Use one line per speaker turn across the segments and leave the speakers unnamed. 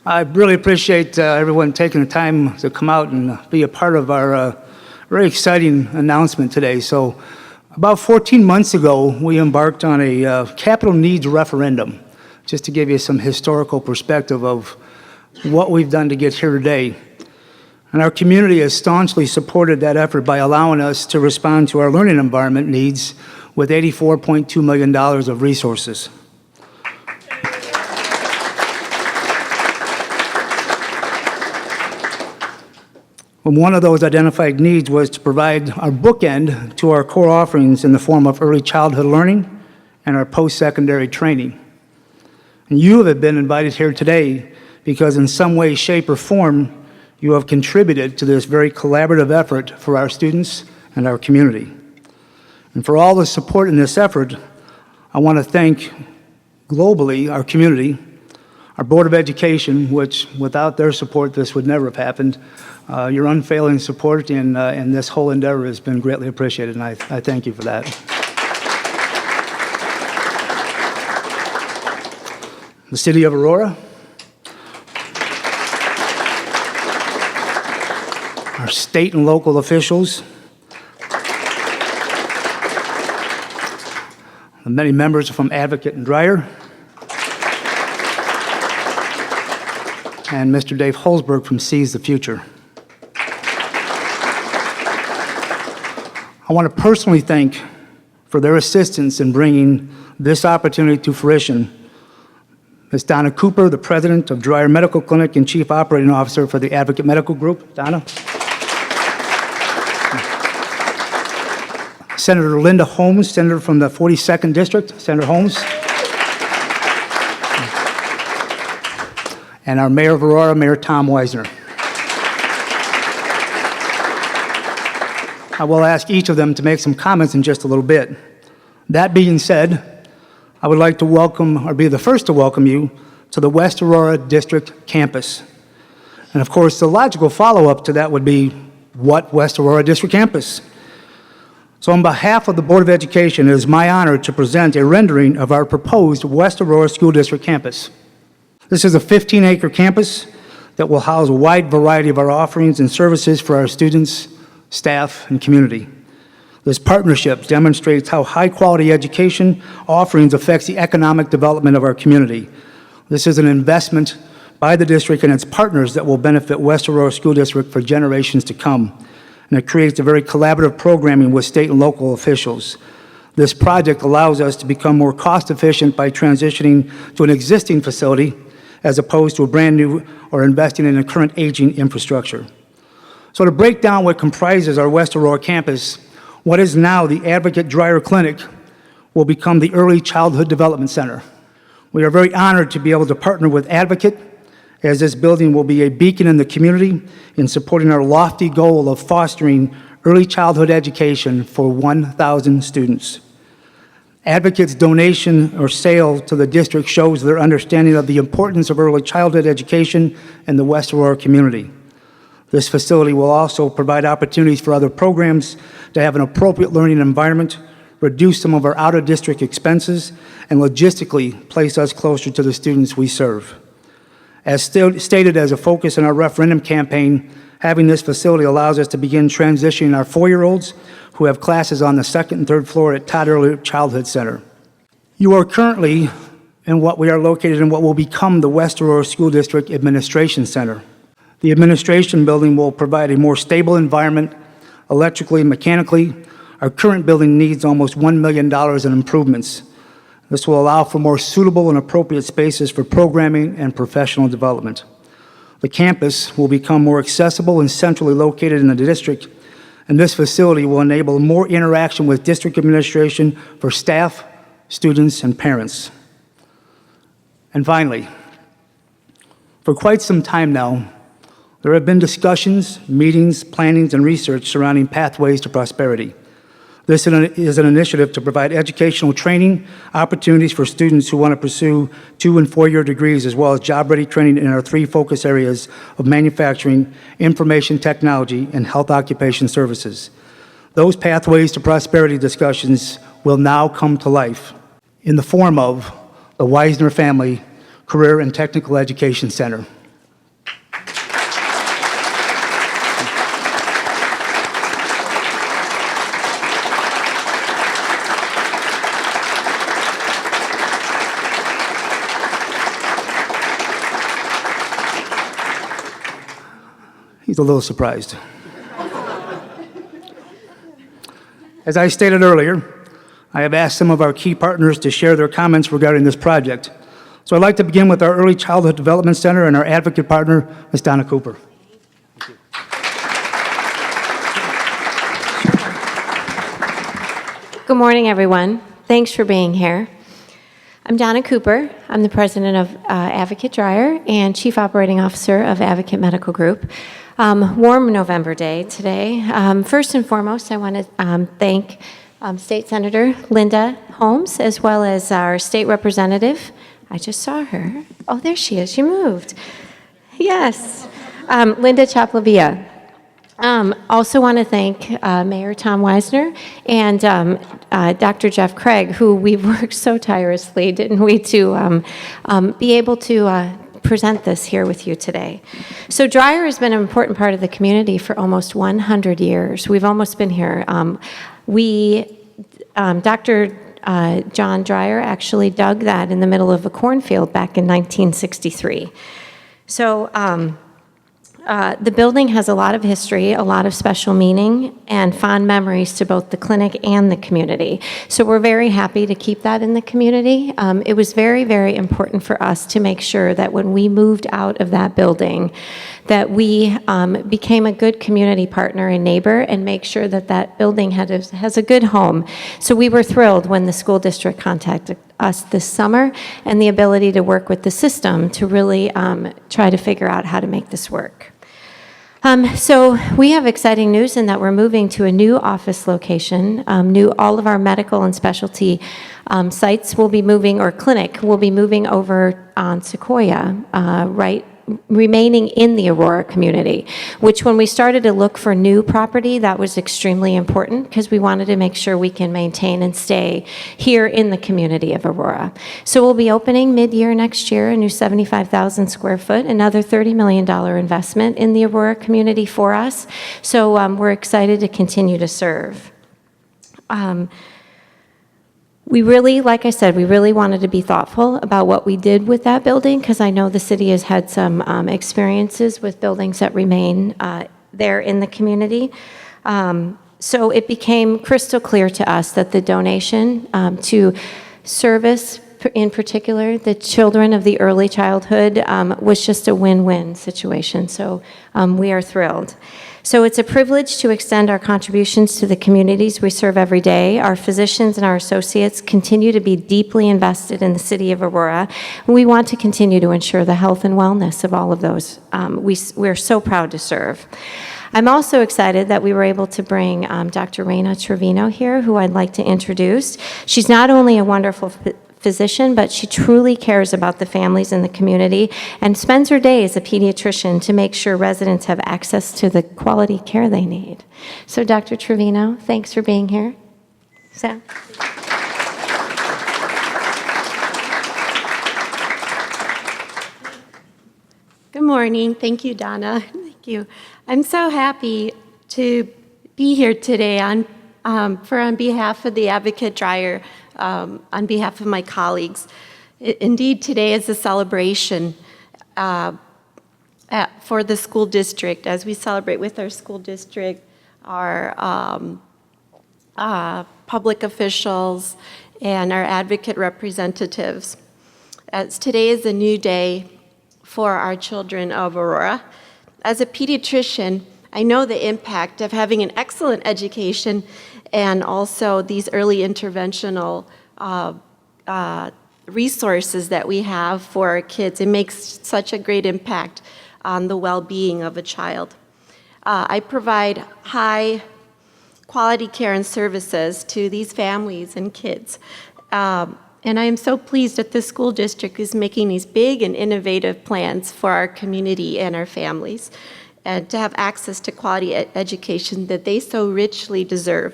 I really appreciate everyone taking the time to come out and be a part of our very exciting announcement today. So about 14 months ago, we embarked on a capital needs referendum, just to give you some historical perspective of what we've done to get here today. And our community has staunchly supported that effort by allowing us to respond to our learning environment needs with $84.2 million of resources. And one of those identified needs was to provide our bookend to our core offerings in the form of early childhood learning and our post-secondary training. And you have been invited here today because in some way, shape, or form, you have contributed to this very collaborative effort for our students and our community. And for all the support in this effort, I want to thank globally our community, our Board of Education, which without their support, this would never have happened. Your unfailing support in this whole endeavor has been greatly appreciated, and I thank you for that. The City of Aurora, our state and local officials, the many members from Advocate and Dreyer, and Mr. Dave Holsberg from Seize the Future. I want to personally thank for their assistance in bringing this opportunity to fruition Ms. Donna Cooper, the president of Dreyer Medical Clinic and chief operating officer for the Advocate Medical Group. Donna. Senator Linda Holmes, senator from the 42nd District. Senator Holmes. And our Mayor of Aurora, Mayor Tom Weisner. I will ask each of them to make some comments in just a little bit. That being said, I would like to welcome, or be the first to welcome you to the West Aurora District campus. And of course, the logical follow-up to that would be, what West Aurora District campus? So on behalf of the Board of Education, it is my honor to present a rendering of our proposed West Aurora School District campus. This is a 15-acre campus that will house a wide variety of our offerings and services for our students, staff, and community. This partnership demonstrates how high-quality education offerings affects the economic development of our community. This is an investment by the district and its partners that will benefit West Aurora School District for generations to come. And it creates a very collaborative programming with state and local officials. This project allows us to become more cost-efficient by transitioning to an existing facility as opposed to a brand new or investing in a current aging infrastructure. So to break down what comprises our West Aurora campus, what is now the Advocate Dreyer Clinic will become the Early Childhood Development Center. We are very honored to be able to partner with Advocate, as this building will be a beacon in the community in supporting our lofty goal of fostering early childhood education for 1,000 students. Advocate's donation or sale to the district shows their understanding of the importance of early childhood education in the West Aurora community. This facility will also provide opportunities for other programs to have an appropriate learning environment, reduce some of our out-of-district expenses, and logistically place us closer to the students we serve. As stated as a focus in our referendum campaign, having this facility allows us to begin transitioning our 4-year-olds who have classes on the second and third floor at Todd Early Childhood Center. You are currently in what we are located in what will become the West Aurora School District Administration Center. The administration building will provide a more stable environment electrically and mechanically. Our current building needs almost $1 million in improvements. This will allow for more suitable and appropriate spaces for programming and professional development. The campus will become more accessible and centrally located in the district, and this facility will enable more interaction with district administration for staff, students, and parents. And finally, for quite some time now, there have been discussions, meetings, plannings, and research surrounding pathways to prosperity. This is an initiative to provide educational training opportunities for students who want to pursue 2- and 4-year degrees, as well as job-ready training in our 3 focus areas of manufacturing, information technology, and health occupation services. Those pathways to prosperity discussions will now come to life in the form of the Weisner Family Career and Technical Education Center. He's a little surprised. As I stated earlier, I have asked some of our key partners to share their comments regarding this project. So I'd like to begin with our Early Childhood Development Center and our advocate partner, Ms. Donna Cooper.
Good morning, everyone. Thanks for being here. I'm Donna Cooper. I'm the president of Advocate Dreyer and chief operating officer of Advocate Medical Group. Warm November day today. First and foremost, I want to thank State Senator Linda Holmes, as well as our state representative. I just saw her. Oh, there she is. She moved. Yes. Linda Chaplavia. Also want to thank Mayor Tom Weisner and Dr. Jeff Craig, who we worked so tirelessly, didn't we, to be able to present this here with you today. So Dreyer has been an important part of the community for almost 100 years. We've almost been here. Dr. John Dreyer actually dug that in the middle of a cornfield back in 1963. So the building has a lot of history, a lot of special meaning, and fond memories to both the clinic and the community. So we're very happy to keep that in the community. It was very, very important for us to make sure that when we moved out of that building, that we became a good community partner and neighbor and make sure that that building has a good home. So we were thrilled when the school district contacted us this summer and the ability to work with the system to really try to figure out how to make this work. So we have exciting news in that we're moving to a new office location. All of our medical and specialty sites will be moving, or clinic will be moving over on Sequoia, remaining in the Aurora community, which when we started to look for new property, that was extremely important because we wanted to make sure we can maintain and stay here in the community of Aurora. So we'll be opening mid-year next year, a new 75,000 square foot, another $30 million investment in the Aurora community for us. So we're excited to continue to serve. We really, like I said, we really wanted to be thoughtful about what we did with that building because I know the city has had some experiences with buildings that remain there in the community. So it became crystal clear to us that the donation to service, in particular, the children of the early childhood, was just a win-win situation. So we are thrilled. So it's a privilege to extend our contributions to the communities we serve every day. Our physicians and our associates continue to be deeply invested in the city of Aurora. We want to continue to ensure the health and wellness of all of those we're so proud to serve. I'm also excited that we were able to bring Dr. Reina Trevino here, who I'd like to introduce. She's not only a wonderful physician, but she truly cares about the families in the community and spends her day as a pediatrician to make sure residents have access to the quality care they need. So Dr. Trevino, thanks for being here. So.
Good morning. Thank you, Donna. Thank you. I'm so happy to be here today on behalf of the Advocate Dreyer, on behalf of my colleagues. Indeed, today is a celebration for the school district as we celebrate with our school district, our public officials, and our advocate representatives. As today is a new day for our children of Aurora. As a pediatrician, I know the impact of having an excellent education and also these early interventional resources that we have for our kids. It makes such a great impact on the well-being of a child. I provide high quality care and services to these families and kids. And I am so pleased that the school district is making these big and innovative plans for our community and our families, and to have access to quality education that they so richly deserve.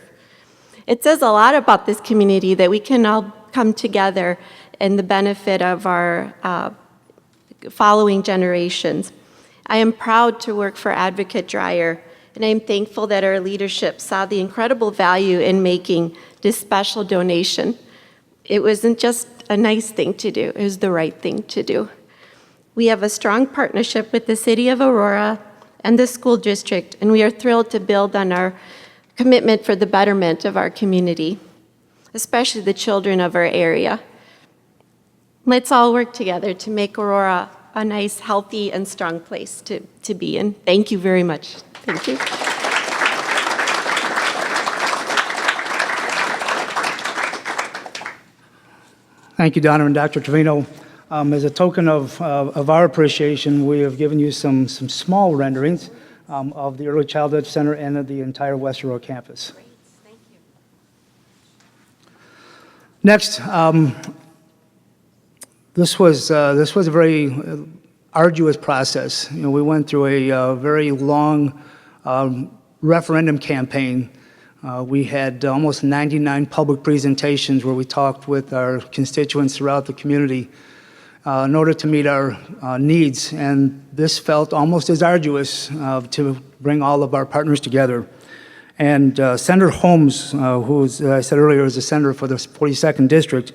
It says a lot about this community that we can all come together in the benefit of our following generations. I am proud to work for Advocate Dreyer, and I am thankful that our leadership saw the incredible value in making this special donation. It wasn't just a nice thing to do, it was the right thing to do. We have a strong partnership with the City of Aurora, and the school district, and we are thrilled to build on our commitment for the betterment of our community, especially the children of our area. Let's all work together to make Aurora a nice, healthy, and strong place to be in. Thank you very much. Thank you.
Thank you, Donna and Dr. Trevino. As a token of our appreciation, we have given you some small renderings of the Early Childhood Center and of the entire West Aurora campus.
Great. Thank you.
Next, this was a very arduous process. You know, we went through a very long referendum campaign. We had almost 99 public presentations where we talked with our constituents throughout the community in order to meet our needs, and this felt almost as arduous to bring all of our partners together. And Senator Holmes, who, as I said earlier, is the senator for the 42nd District,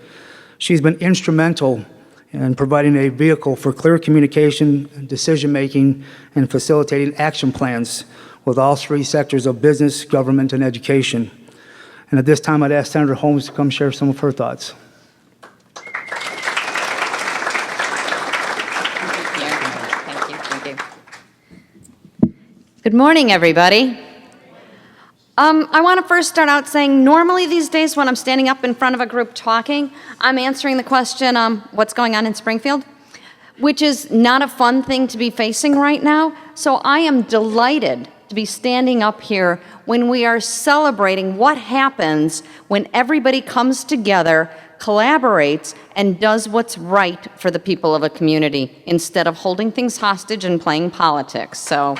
she's been instrumental in providing a vehicle for clear communication, decision-making, and facilitating action plans with all three sectors of business, government, and education. And at this time, I'd ask Senator Holmes to come share some of her thoughts.
Thank you. Good morning, everybody. I want to first start out saying normally these days when I'm standing up in front of a group talking, I'm answering the question, what's going on in Springfield? Which is not a fun thing to be facing right now. So I am delighted to be standing up here when we are celebrating what happens when everybody comes together, collaborates, and does what's right for the people of a community instead of holding things hostage and playing politics. So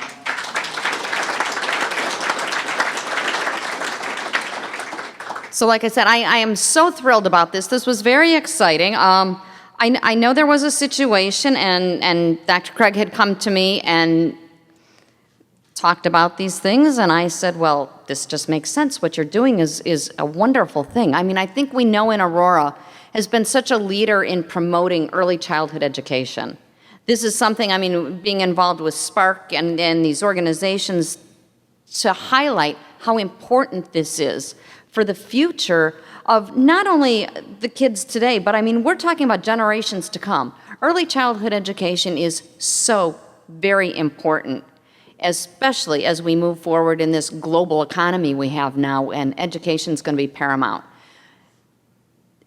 like I said, I am so thrilled about this. This was very exciting. I know there was a situation, and Dr. Craig had come to me and talked about these things, and I said, well, this just makes sense. What you're doing is a wonderful thing. I mean, I think we know in Aurora has been such a leader in promoting early childhood education. This is something, I mean, being involved with Spark and these organizations to highlight how important this is for the future of not only the kids today, but I mean, we're talking about generations to come. Early childhood education is so very important, especially as we move forward in this global economy we have now, and education is going to be paramount.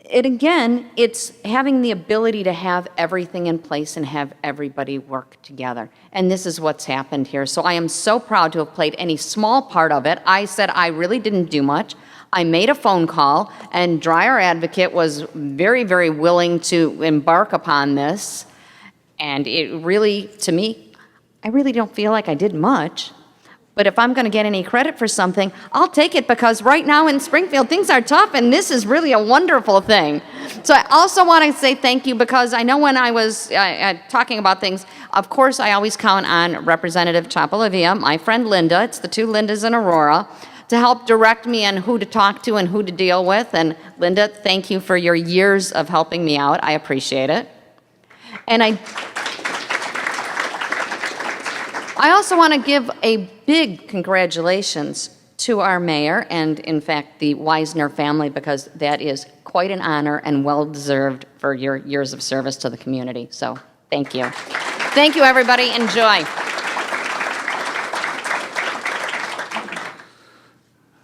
And again, it's having the ability to have everything in place and have everybody work together. And this is what's happened here. So I am so proud to have played any small part of it. I said I really didn't do much. I made a phone call, and Dreyer Advocate was very, very willing to embark upon this. And it really, to me, I really don't feel like I did much. But if I'm going to get any credit for something, I'll take it, because right now in Springfield, things are tough, and this is really a wonderful thing. So I also want to say thank you, because I know when I was talking about things, of course, I always count on Representative Chapalivia, my friend Linda, it's the two Lindas in Aurora, to help direct me on who to talk to and who to deal with. And Linda, thank you for your years of helping me out. I appreciate it. And I also want to give a big congratulations to our mayor and, in fact, the Wisner family, because that is quite an honor and well-deserved for your years of service to the community. So thank you. Thank you, everybody. Enjoy.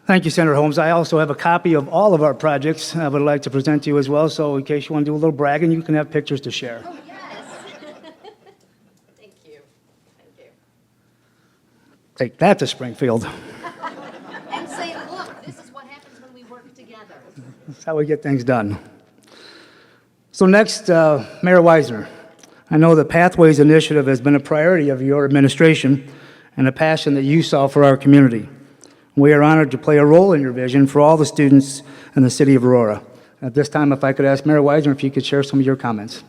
Thank you, Senator Holmes. I also have a copy of all of our projects I would like to present to you as well, so in case you want to do a little bragging, you can have pictures to share.
Oh, yes. Thank you. Thank you.
Take that to Springfield.
And say, look, this is what happens when we work together.
That's how we get things done. So next, Mayor Wisner. I know the Pathways Initiative has been a priority of your administration and a passion that you saw for our community. We are honored to play a role in your vision for all the students in the city of Aurora. At this time, if I could ask Mayor Wisner if you could share some of your comments.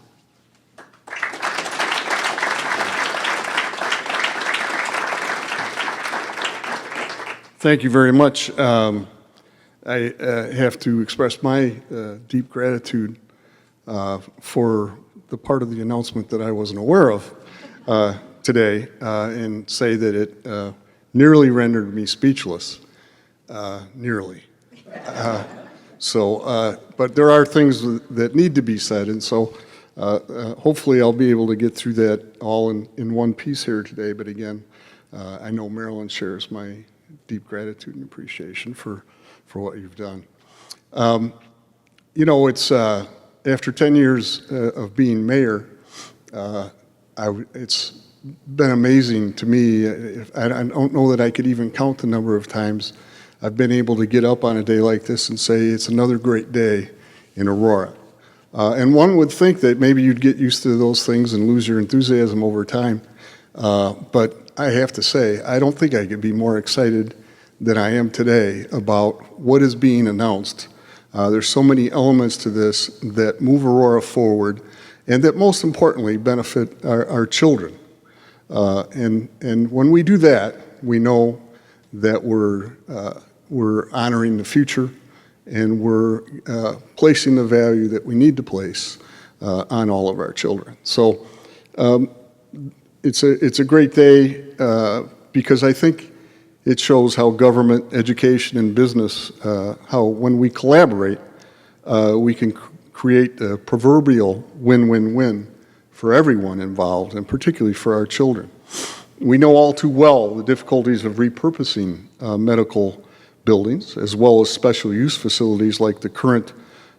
Thank you very much. I have to express my deep gratitude for the part of the announcement that I wasn't aware of. today and say that it nearly rendered me speechless. Nearly. But there are things that need to be said, and so hopefully I'll be able to get through that all in one piece here today. But again, I know Marilyn shares my deep gratitude and appreciation for what you've done. You know, it's after 10 years of being mayor, it's been amazing to me. I don't know that I could even count the number of times I've been able to get up on a day like this and say it's another great day in Aurora. And one would think that maybe you'd get used to those things and lose your enthusiasm over time. But I have to say, I don't think I could be more excited than I am today about what is being announced. There's so many elements to this that move Aurora forward and that most importantly benefit our children. And when we do that, we know that we're honoring the future and we're placing the value that we need to place on all of our children. So it's a great day because I think it shows how government, education, and business, how when we collaborate, we can create a proverbial win-win-win for everyone involved, and particularly for our children. We know all too well the difficulties of repurposing medical buildings, as well as special use facilities like the current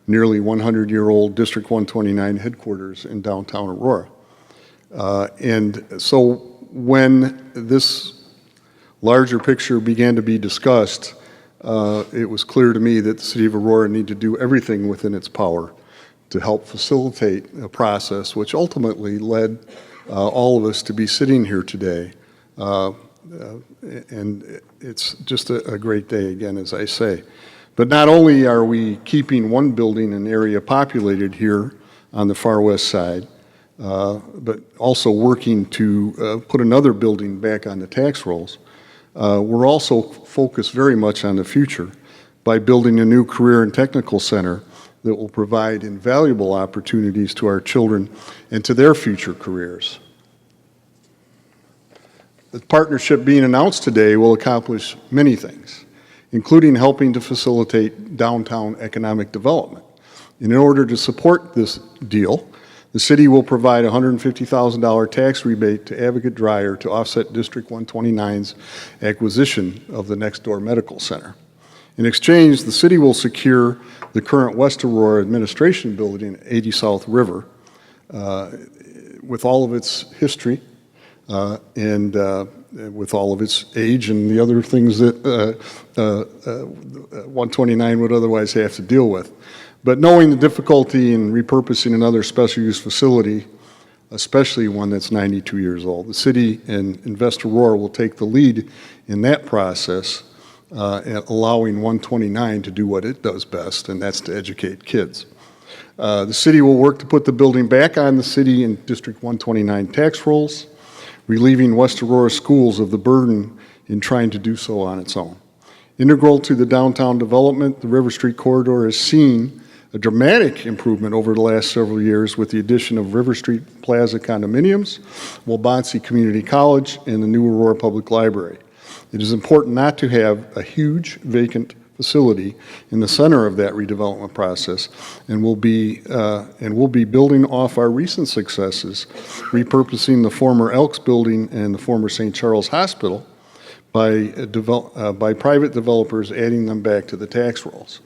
nearly 100-year-old District 129 headquarters in downtown Aurora. And so when this larger picture began to be discussed, it was clear to me that the City of Aurora needed to do everything within its power to help facilitate a process which ultimately led all of us to be sitting here today. And it's just a great day again, as I say. But not only are we keeping one building and area populated here on the far west side, but also working to put another building back on the tax rolls, we're also focused very much on the future by building a new career and technical center that will provide invaluable opportunities to our children and to their future careers. The partnership being announced today will accomplish many things, including helping to facilitate downtown economic development. And in order to support this deal, the city will provide a $150,000 tax rebate to Advocate Dreyer to offset District 129's acquisition of the next-door medical center. In exchange, the city will secure the current West Aurora Administration Building at 80 South River with all of its history and with all of its age and the other things that 129 would otherwise have to deal with. But knowing the difficulty in repurposing another special use facility, especially one that's 92 years old, the city and Invest Aurora will take the lead in that process, allowing 129 to do what it does best, and that's to educate kids. The city will work to put the building back on the city and District 129 tax rolls, relieving West Aurora schools of the burden in trying to do so on its own. Integral to the downtown development, the River Street Corridor has seen a dramatic improvement over the last several years with the addition of River Street Plaza condominiums, Waubonsie Community College, and the new Aurora Public Library. It is important not to have a huge vacant facility in the center of that redevelopment process, and we'll be building off our recent successes, repurposing the former Elks building and the former St. Charles Hospital by private developers adding them back to the tax rolls.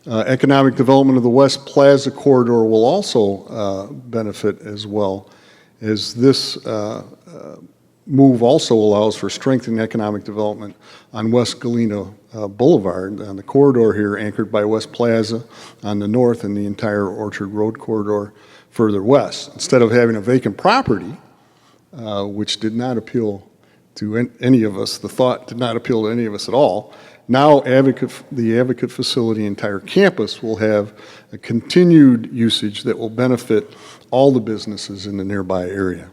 Economic development of the West Plaza corridor will also benefit as well, as this move also allows for strengthening economic development on West Galena Boulevard, on the corridor here anchored by West Plaza on the north and the entire Orchard Road corridor further west. Instead of having a vacant property, which did not appeal to any of us, the thought did not appeal to any of us at all, now the Advocate facility entire campus will have a continued usage that will benefit all the businesses in the nearby area.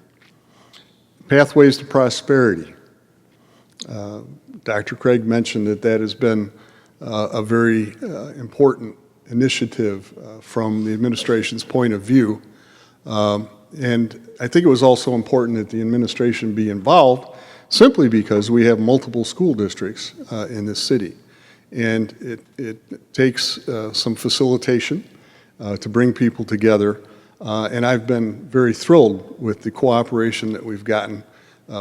Pathways to prosperity. Dr. Craig mentioned that has been a very important initiative from the administration's point of view. And I think it was also important that the administration be involved simply because we have multiple school districts in this city. And it takes some facilitation to bring people together. And I've been very thrilled with the cooperation that we've gotten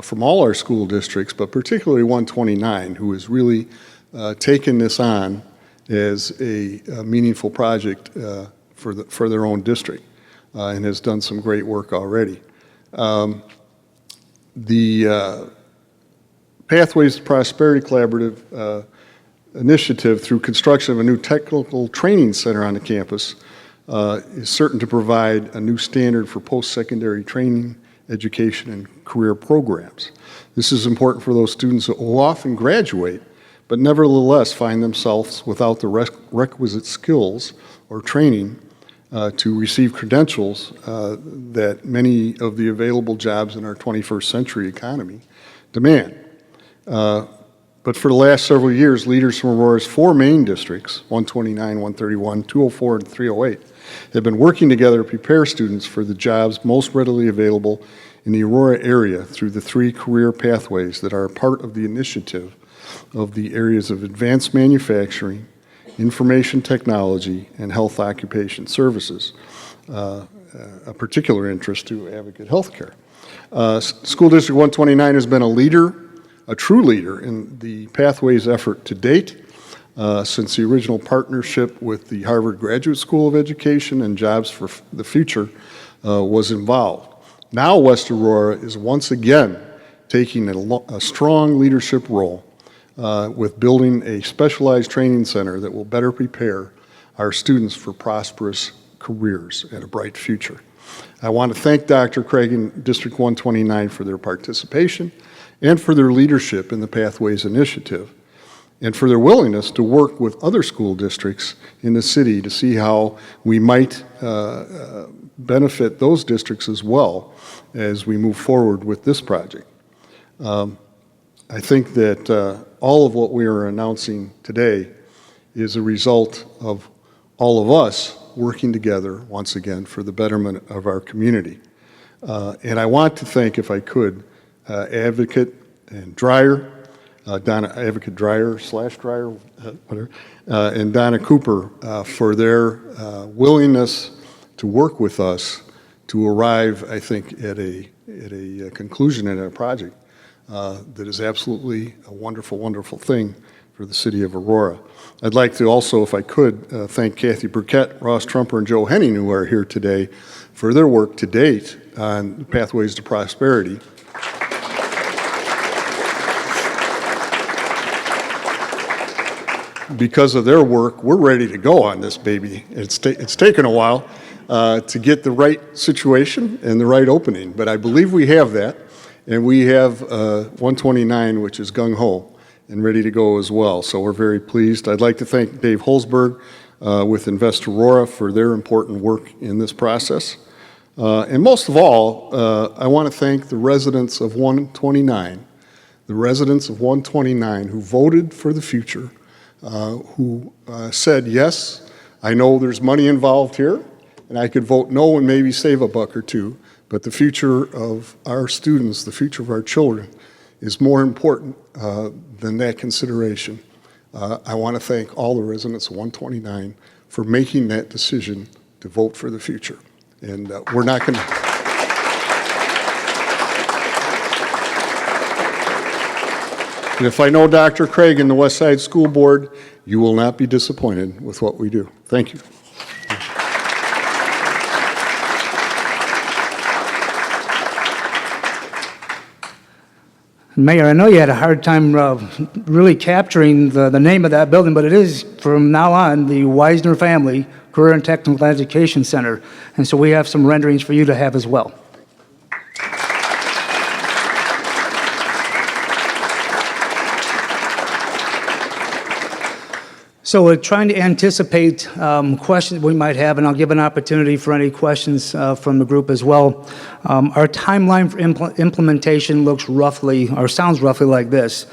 from all our school districts, but particularly 129, who has really taken this on as a meaningful project for their own district and has done some great work already. The Pathways to Prosperity Collaborative initiative through construction of a new technical training center on the campus is certain to provide a new standard for post-secondary training, education, and career programs. This is important for those students who often graduate, but nevertheless find themselves without the requisite skills or training to receive credentials that many of the available jobs in our 21st century economy demand. But for the last several years, leaders from Aurora's 4 main districts, 129, 131, 204, and 308, have been working together to prepare students for the jobs most readily available in the Aurora area through the 3 career pathways that are a part of the initiative of the areas of advanced manufacturing, information technology, and health occupation services, a particular interest to Advocate Healthcare. School District 129 has been a true leader in the Pathways effort to date, since the original partnership with the Harvard Graduate School of Education and Jobs for the Future was involved. Now West Aurora is once again taking a strong leadership role with building a specialized training center that will better prepare our students for prosperous careers and a bright future. I want to thank Dr. Craig and District 129 for their participation and for their leadership in the Pathways Initiative, and for their willingness to work with other school districts in the city to see how we might benefit those districts as well as we move forward with this project. I think that all of what we are announcing today is a result of all of us working together, once again, for the betterment of our community. And I want to thank, if I could, Advocate and Dreyer, Advocate Dreyer / Dreyer, whatever, and Donna Cooper for their willingness to work with us to arrive, I think, at a conclusion in our project that is absolutely a wonderful, wonderful thing for the city of Aurora. I'd like to also, if I could, thank Kathy Burkett, Ross Trumper, and Joe Henning, who are here today, for their work to date on Pathways to Prosperity. Because of their work, we're ready to go on this baby. It's taken a while to get the right situation and the right opening, but I believe we have that, and we have 129, which is gung-ho and ready to go as well, so we're very pleased. I'd like to thank Dave Holzberg with Invest Aurora for their important work in this process. And most of all, I want to thank the residents of 129, who voted for the future, who said, yes, I know there's money involved here, and I could vote no and maybe save a buck or two, but the future of our students, the future of our children, is more important than that consideration. I want to thank all the residents of 129 for making that decision to vote for the future. And we're not going to... And if I know Dr. Craig and the West Side School Board, you will not be disappointed with what we do. Thank you.
Mayor, I know you had a hard time really capturing the name of that building, but it is, from now on, the Wisner Family Career and Technical Education Center. And so we have some renderings for you to have as well. So we're trying to anticipate questions we might have, and I'll give an opportunity for any questions from the group as well. Our timeline for implementation looks roughly, or sounds roughly like this.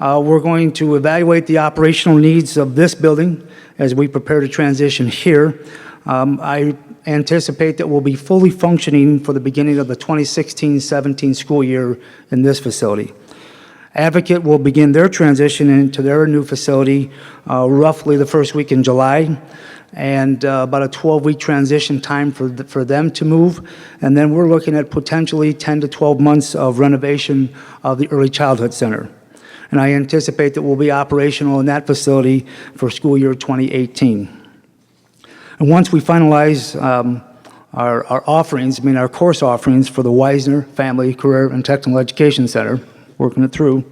We're going to evaluate the operational needs of this building as we prepare to transition here. I anticipate that we'll be fully functioning for the beginning of the 2016-17 school year in this facility. Advocate will begin their transition into their new facility roughly the first week in July, and about a 12-week transition time for them to move. And then we're looking at potentially 10 to 12 months of renovation of the Early Childhood Center. And I anticipate that we'll be operational in that facility for school year 2018. And once we finalize our offerings, our course offerings for the Wisner Family, Career, and Technical Education Center, working it through,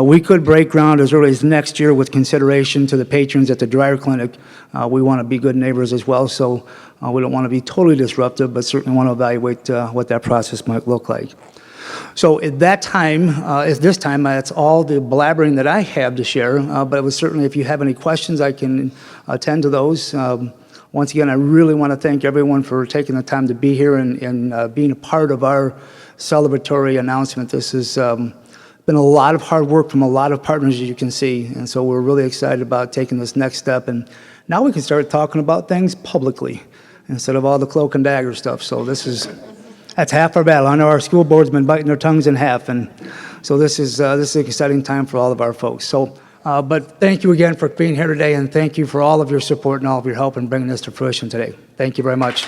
we could break ground as early as next year with consideration to the patrons at the Dreyer Clinic. We want to be good neighbors as well, so we don't want to be totally disruptive, but certainly want to evaluate what that process might look like. So at that time, that's all the blabbering that I have to share, but it was certainly, if you have any questions, I can attend to those. Once again, I really want to thank everyone for taking the time to be here and being a part of our celebratory announcement. This has been a lot of hard work from a lot of partners, as you can see, and so we're really excited about taking this next step. And now we can start talking about things publicly instead of all the cloak and dagger stuff. So that's half our battle. I know our school board's been biting their tongues in half, and so this is an exciting time for all of our folks. So, but thank you again for being here today, and thank you for all of your support and all of your help in bringing this to fruition today. Thank you very much.